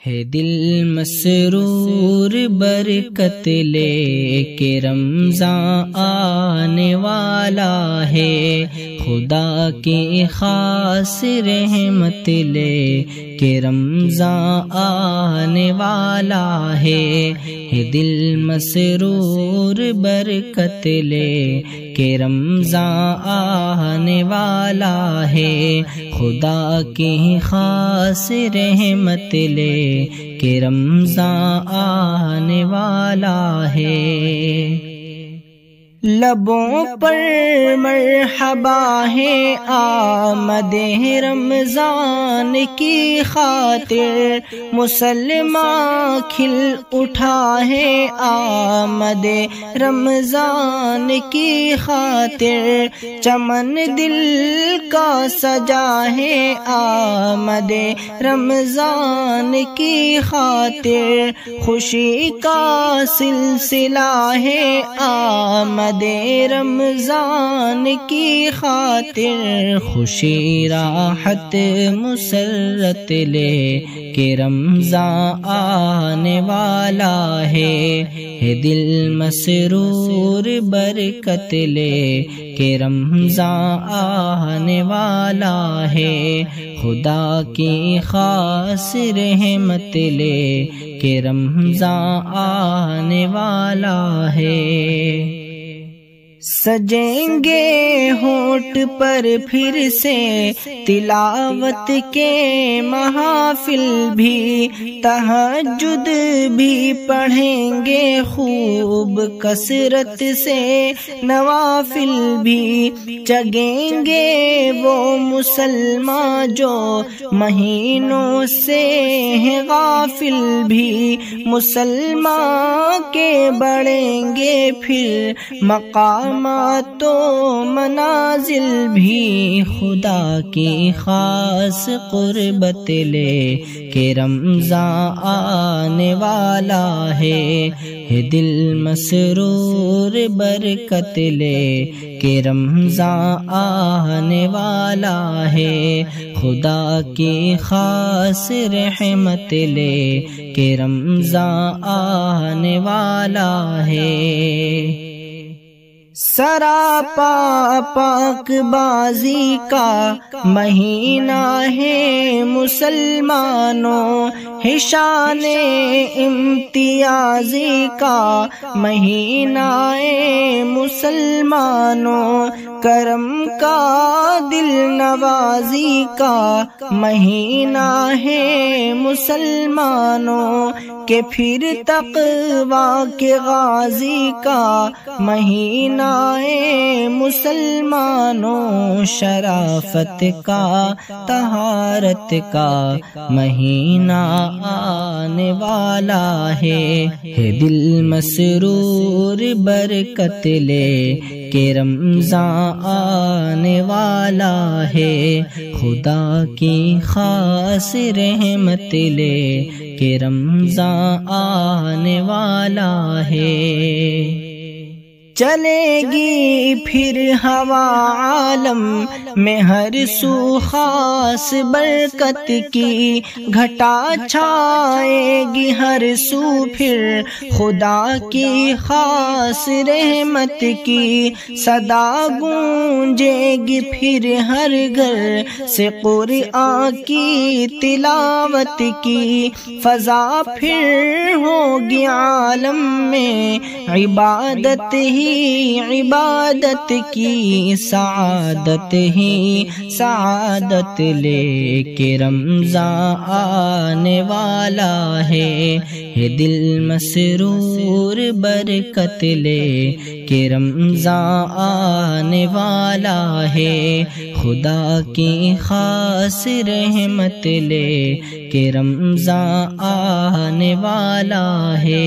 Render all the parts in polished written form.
ہے دل مسرور برکت لے کے رمضان آنے والا ہے، خدا کی خاص رحمت لے کہ رمضان آنے والا ہے دل مسرور برکت لے کہ رمضان آنے والا ہے، خدا کی خاص رحمت لے کہ رمضان آنے والا ہے۔ لبوں پر مرحبا ہے آمد رمضان کی خاطر، مسلمان کھل اٹھا ہے آمد رمضان کی خاطر، چمن دل کا سجا ہے آمد رمضان کی خاطر، خوشی کا سلسلہ ہے آمد رمضان کی خاطر، خوشی راحت مسرت لے کہ رمضان آنے والا ہے دل مسرور برکت لے کہ رمضان آنے والا ہے، خدا کی خاص رحمت لے کہ رمضان آنے والا ہے۔ سجیں گے ہونٹ پر پھر سے تلاوت کے محافل بھی، تہجد بھی پڑھیں گے خوب کثرت سے نوافل بھی، جگیں گے وہ مسلمان جو مہینوں سے ہیں غافل بھی، مسلمان کے بڑھیں گے پھر مقام تو منازل بھی، خدا کی خاص قربت لے کہ رمضان آنے والا ہے دل مسرور برکت لے کہ رمضان آنے والا ہے، خدا کی خاص رحمت لے کہ رمضان آنے والا ہے۔ سراپا پاک بازی کا مہینہ ہے مسلمانوں، ہے شان امتیازی کا مہینہ ہے مسلمانوں، کرم کا دل نوازی کا مہینہ ہے مسلمانوں، کہ پھر تقویٰ کے غازی کا مہینہ مسلمانوں، شرافت کا طہارت کا مہینہ آنے والا ہے دل مسرور برکت لے کہ رمضان آنے والا ہے، خدا کی خاص رحمت لے کہ رمضان آنے والا ہے۔ چلے گی پھر ہوا عالم میں ہر سو خاص برکت کی، گھٹا چھائے گی ہر سو پھر خدا کی خاص رحمت کی، صدا گونجے گی پھر ہر گھر سے قرآن کی تلاوت کی، فضا پھر ہوگی عالم میں عبادت ہی عبادت کی، سعادت ہی سعادت لے کہ رمضان آنے والا ہے دل مسرور برکت لے کہ رمضان آنے والا ہے، خدا کی خاص رحمت لے کہ رمضان آنے والا ہے۔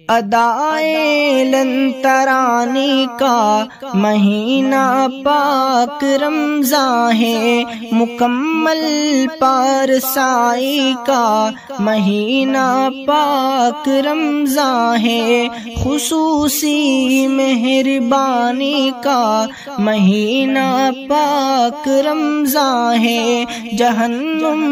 ادائے لنترانی کا مہینہ پاک رمضان ہے، مکمل پارسائی کا مہینہ پاک رمضان ہے، خصوصی مہربانی کا مہینہ پاک رمضان ہے، جہنم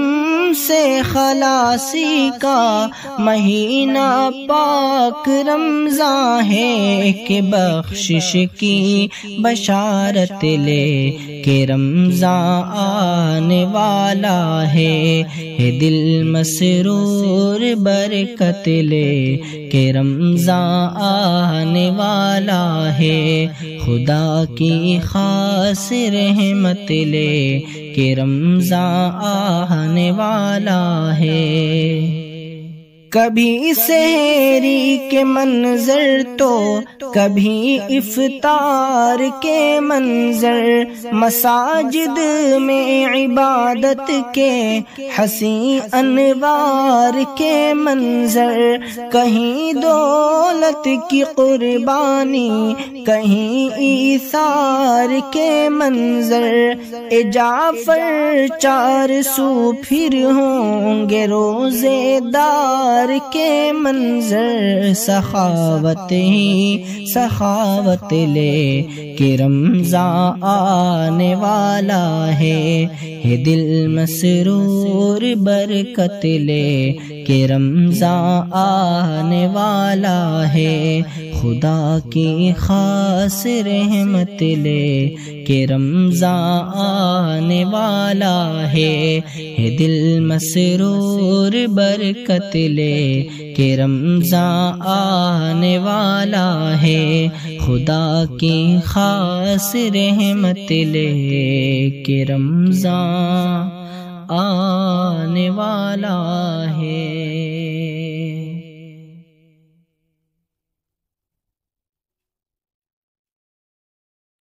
سے خلاصی کا مہینہ پاک رمضان ہے، کہ بخشش کی بشارت لے کہ رمضان آنے والا ہے، دل مسرور برکت لے کہ رمضان آنے والا ہے، خدا کی خاص رحمت لے کہ رمضان آنے والا ہے۔ کبھی سحری کے منظر تو کبھی افطار کے منظر، مساجد میں عبادت کے حسین انوار کے منظر، کہیں دولت کی قربانی کہیں ایثار کے منظر، اے جعفر 400 پھر ہوں گے روزے دار کے منظر، سخاوت ہی سخاوت لے کہ رمضان آنے والا ہے، دل مسرور برکت لے کہ رمضان آنے والا ہے، خدا کی خاص رحمت لے کہ رمضان آنے والا ہے، دل مسرور برکت لے کہ رمضان آنے والا ہے، خدا کی خاص رحمت لے کہ رمضان آنے والا ہے۔